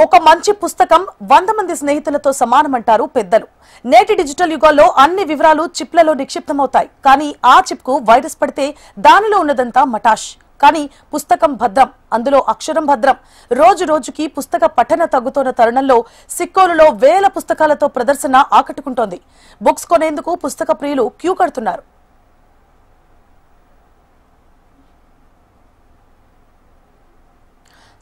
ఒక మంచి పుస్తకం 100 మంది స్నేహితులతో సమానమంటారు పెద్దలు. నేటి డిజిటల్ యుగంలో అన్ని వివరాలు చిప్లలో నిక్షిప్తమవుతాయి. కానీ ఆ చిప్కు వైరస్ పడితే దానిలో ఉన్నదంతా మటాష్. కానీ పుస్తకం భద్రం, అందులో అక్షరం భద్రం. రోజు రోజుకి పుస్తక పఠన తగ్గుతున్న తరుణంలో సిక్కోలులో వేల పుస్తకాలతో ప్రదర్శన ఆకట్టుకుంటోంది. బుక్స్ కొనేందుకు పుస్తక ప్రియులు క్యూ కడుతున్నారు.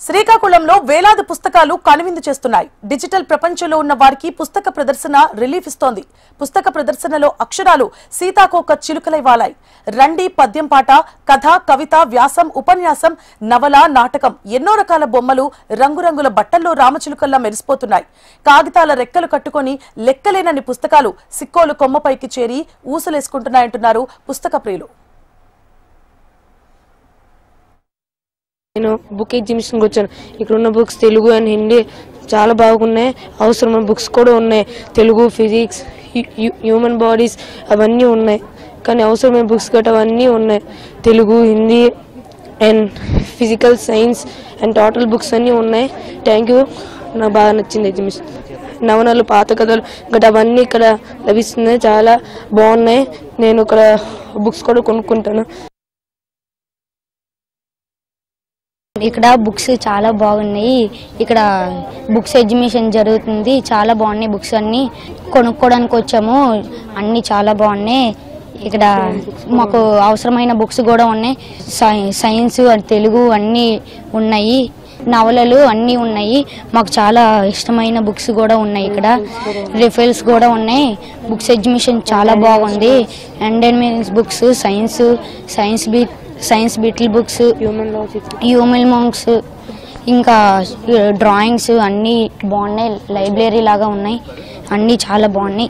శ్రీకాకుళంలో వేలాది పుస్తకాలు కనువిందు చేస్తున్నాయి. డిజిటల్ ప్రపంచంలో ఉన్న వారికి పుస్తక ప్రదర్శన రిలీఫ్ ఇస్తోంది. పుస్తక ప్రదర్శనలో అక్షరాలు సీతాకోక చిలుకలై వాలాయి. రండి పద్యం పాట, కథ, కవిత, వ్యాసం, ఉపన్యాసం, నవల, నాటకం, ఎన్నో రకాల బొమ్మలు రంగురంగుల బట్టల్లో రామచిలుకల్లా మెరిసిపోతున్నాయి. కాగితాల రెక్కలు కట్టుకొని లెక్కలేనన్ని పుస్తకాలు సిక్కోలు కొమ్మపైకి చేరి ఊసలేసుకుంటున్నాయంటున్నారు పుస్తక ప్రియులు. నేను బుక్ ఎగ్జిబిషన్కి వచ్చాను. ఇక్కడ ఉన్న బుక్స్ తెలుగు అండ్ హిందీ చాలా బాగున్నాయి. అవసరమైన బుక్స్ కూడా ఉన్నాయి. తెలుగు, ఫిజిక్స్, హ్యూమన్ బాడీస్ అవన్నీ ఉన్నాయి. కానీ అవసరమైన బుక్స్ గట్రా అవన్నీ ఉన్నాయి. Telugu, Hindi and physical science and total books అన్నీ ఉన్నాయి. థ్యాంక్ యూ, నాకు బాగా నచ్చింది ఎగ్జిబిషన్. నవనలు, పాత కథలు గట్రా అవన్నీ ఇక్కడ లభిస్తున్నాయి. చాలా బాగున్నాయి. నేను ఇక్కడ బుక్స్ కూడా కొనుక్కుంటాను. ఇక్కడ బుక్స్ చాలా బాగున్నాయి. ఇక్కడ బుక్స్ ఎగ్జిబిషన్ జరుగుతుంది. చాలా బాగున్నాయి. బుక్స్ అన్నీ కొనుక్కోవడానికి వచ్చాము. అన్నీ చాలా బాగున్నాయి. ఇక్కడ మాకు అవసరమైన బుక్స్ కూడా ఉన్నాయి. సైన్స్, తెలుగు అన్నీ ఉన్నాయి. నవలలు అన్నీ ఉన్నాయి. మాకు చాలా ఇష్టమైన బుక్స్ కూడా ఉన్నాయి. ఇక్కడ రిఫరెన్స్ కూడా ఉన్నాయి. బుక్స్ ఎగ్జిబిషన్ చాలా బాగుంది. ఎండర్మెన్స్ బుక్స్, సైన్స్ బిట్ల్ బుక్స్, హ్యూమన్ మాంక్స్, ఇంకా డ్రాయింగ్స్ అన్నీ బాగున్నాయి. లైబ్రరీ లాగా ఉన్నాయి. అన్నీ చాలా బాగున్నాయి.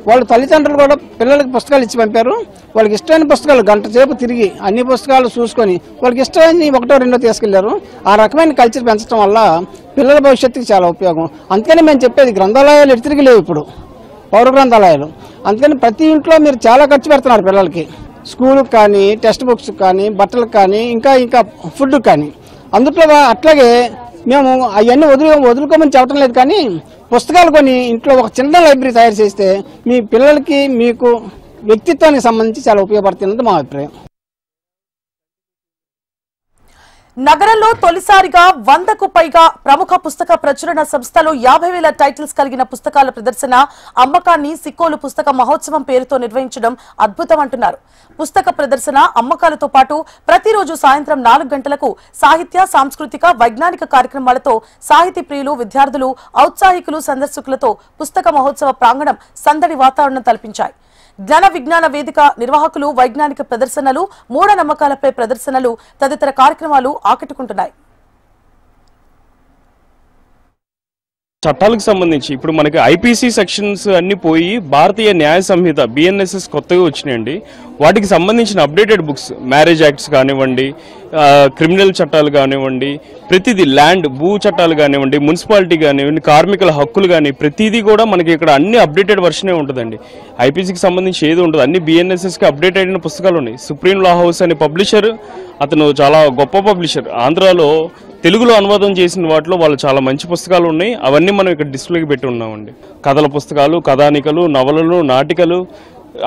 వాళ్ళ తల్లిదండ్రులు కూడా పిల్లలకి పుస్తకాలు ఇచ్చి పంపారు. వాళ్ళకి ఇష్టమైన పుస్తకాలు గంట సేపు తిరిగి అన్ని పుస్తకాలు చూసుకొని వాళ్ళకి ఇష్టమైన ఒకటో రెండో తీసుకెళ్లారు. ఆ రకమైన కల్చర్ పెంచడం వల్ల పిల్లల భవిష్యత్తుకి చాలా ఉపయోగం. అందుకని మేము చెప్పేది, గ్రంథాలయాలు ఎటు తిరిగి లేవు ఇప్పుడు, పౌర గ్రంథాలయాలు. అందుకని ప్రతి ఇంట్లో మీరు చాలా ఖర్చు పెడుతున్నారు పిల్లలకి, స్కూల్కి కానీ, టెక్స్ట్ బుక్స్ కానీ, బట్టలకు కానీ, ఇంకా ఫుడ్కి కానీ. అందుట్లో అట్లాగే మేము అవన్నీ వదులుకోమని చెప్పడం లేదు. కానీ పుస్తకాలు కొని ఇంట్లో ఒక చిన్న లైబ్రరీ తయారు చేస్తే మీ పిల్లలకి, మీకు వ్యక్తిత్వానికి సంబంధించి చాలా ఉపయోగపడుతున్నది మా అభిప్రాయం. నగరంలో తొలిసారిగా 100కు పైగా ప్రముఖ పుస్తక ప్రచురణ సంస్థలు 50,000 టైటిల్స్ కలిగిన పుస్తకాల ప్రదర్శన, అమ్మకాన్ని సిక్కోలు పుస్తక మహోత్సవం పేరుతో నిర్వహించడం అద్భుతం అంటున్నారు. పుస్తక ప్రదర్శన, అమ్మకాలతో పాటు ప్రతిరోజు సాయంత్రం 4 గంటలకు సాహిత్య, సాంస్కృతిక, వైజ్ఞానిక కార్యక్రమాలతో సాహితీ ప్రియులు, విద్యార్థులు, ఔత్సాహికులు, సందర్శకులతో పుస్తక మహోత్సవ ప్రాంగణం సందడి వాతావరణం కల్పించాయి. జ్ఞాన విజ్ఞాన వేదిక నిర్వాహకులు వైజ్ఞానిక ప్రదర్శనలు, మూఢనమ్మకాలపై ప్రదర్శనలు తదితర కార్యక్రమాలు ఆకట్టుకుంటున్నాయి. చట్టాలకు సంబంధించి ఇప్పుడు మనకి ఐపీసీ సెక్షన్స్ అన్ని పోయి భారతీయ న్యాయ సంహిత బిఎన్ఎస్ఎస్ కొత్తగా వచ్చినాయండి. వాటికి సంబంధించిన అప్డేటెడ్ బుక్స్, మ్యారేజ్ యాక్ట్స్ కానివ్వండి, క్రిమినల్ చట్టాలు కానివ్వండి, ప్రతిదీ, ల్యాండ్ భూ చట్టాలు కానివ్వండి, మున్సిపాలిటీ కానివ్వండి, కార్మికుల హక్కులు కానీ ప్రతిదీ కూడా మనకి ఇక్కడ అన్ని అప్డేటెడ్ వర్షనే ఉంటుందండి. ఐపీసీకి సంబంధించి ఏది ఉండదు, అన్ని బిఎన్ఎస్ఎస్కి అప్డేట్ అయిన పుస్తకాలు ఉన్నాయి. సుప్రీం లా హౌస్ అనే పబ్లిషర్, అతను చాలా గొప్ప పబ్లిషర్. ఆంధ్రాలో తెలుగులో అనువాదం చేసిన వాటిలో వాళ్ళు చాలా మంచి పుస్తకాలు ఉన్నాయి. అవన్నీ మనం ఇక్కడ డిస్ప్లేకి పెట్టి ఉన్నామండి. కథల పుస్తకాలు, కథానికలు, నవలలు, నాటికలు,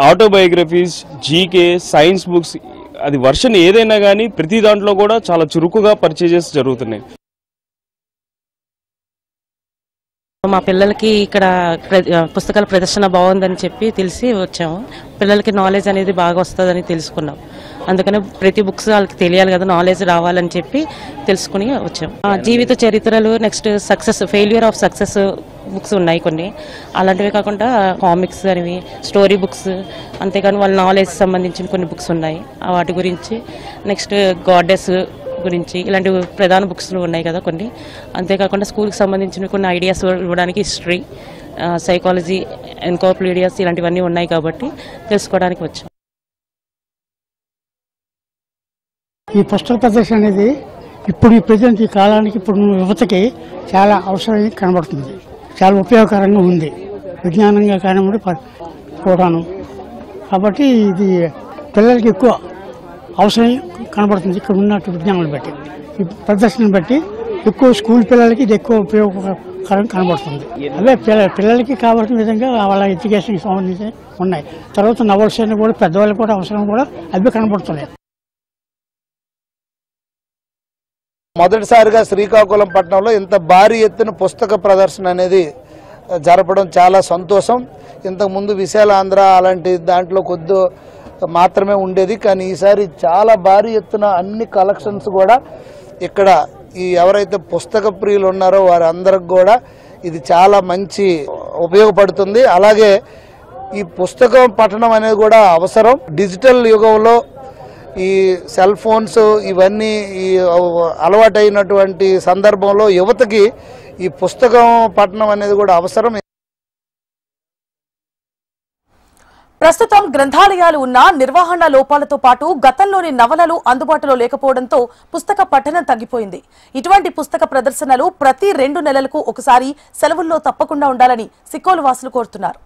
ఆటోబయోగ్రఫీస్, జీకే, సైన్స్ బుక్స్, అది వర్షన్ ఏదైనా కానీ ప్రతి దాంట్లో కూడా చాలా చురుకుగా పర్చేజెస్ జరుగుతున్నాయి. మా పిల్లలకి ఇక్కడ పుస్తకాల ప్రదర్శన బాగుందని చెప్పి తెలిసి వచ్చాము. పిల్లలకి నాలెడ్జ్ అనేది బాగా వస్తుందని తెలుసుకున్నాం. అందుకని ప్రతి బుక్స్ వాళ్ళకి తెలియాలి కదా, నాలెడ్జ్ రావాలని చెప్పి తెలుసుకుని వచ్చాం. జీవిత చరిత్రలు, next success, failure of success books ఉన్నాయి కొన్ని. అలాంటివి కాకుండా కామిక్స్ అనేవి, స్టోరీ బుక్స్, అంతేకాని వాళ్ళ నాలెడ్జ్ సంబంధించిన కొన్ని బుక్స్ ఉన్నాయి వాటి గురించి. నెక్స్ట్ గాడెస్ గురించి ఇలాంటి ప్రధాన బుక్స్లు ఉన్నాయి కదా కొన్ని. అంతేకాకుండా స్కూల్కి సంబంధించిన కొన్ని ఐడియాస్ ఇవ్వడానికి హిస్టరీ, సైకాలజీ, ఎన్కాప్లీడియాస్ ఇలాంటివన్నీ ఉన్నాయి కాబట్టి తెలుసుకోవడానికి వచ్చాం. ఈ పుస్తక ప్రదర్శన అనేది ఇప్పుడు ఈ ప్రజెంట్ ఈ కాలానికి ఇప్పుడు యువతకి చాలా అవసరం కనబడుతుంది. చాలా ఉపయోగకరంగా ఉంది, విజ్ఞానంగా కానివ్వండి కూడాను. కాబట్టి ఇది పిల్లలకి ఎక్కువ అవసరం కనబడుతుంది ఇక్కడ ఉన్నట్టు విజ్ఞానాలు బట్టి. ఈ ప్రదర్శనను బట్టి ఎక్కువ స్కూల్ పిల్లలకి ఇది ఎక్కువ ఉపయోగకరం కనబడుతుంది. అవే పిల్లలకి కావాల్సిన విధంగా వాళ్ళ ఎడ్యుకేషన్కి సంబంధించి ఉన్నాయి. తర్వాత నవల్స్ అని కూడా పెద్దవాళ్ళకి కూడా అవసరం కూడా అవి కనబడుతున్నాయి. మొదటిసారిగా శ్రీకాకుళం పట్టణంలో ఇంత భారీ ఎత్తున పుస్తక ప్రదర్శన అనేది జరపడం చాలా సంతోషం. ఇంతకుముందు విశాలాంధ్ర అలాంటి దాంట్లో కొద్ది మాత్రమే ఉండేది, కానీ ఈసారి చాలా భారీ ఎత్తున అన్ని కలెక్షన్స్ కూడా ఇక్కడ ఈ ఎవరైతే పుస్తక ప్రియులు ఉన్నారో వారందరికి కూడా ఇది చాలా మంచి ఉపయోగపడుతుంది. అలాగే ఈ పుస్తకం పఠనం అనేది కూడా అవసరం. డిజిటల్ యుగంలో ఈ సెల్ ఫోన్స్ ఇవన్నీ ఈ అలవాటైనటువంటి సందర్భంలో యువతకి ఈ పుస్తకం పఠనం అనేది కూడా అవసరం. ప్రస్తుతం గ్రంథాలయాలు ఉన్న నిర్వహణ లోపాలతో పాటు గతంలోని నవలలు అందుబాటులో లేకపోవడంతో పుస్తక పఠనం తగ్గిపోయింది. ఇటువంటి పుస్తక ప్రదర్శనలు ప్రతి 2 నెలలకు ఒకసారి సెలవుల్లో తప్పకుండా ఉండాలని సిక్కోలు వాసులు కోరుతున్నారు.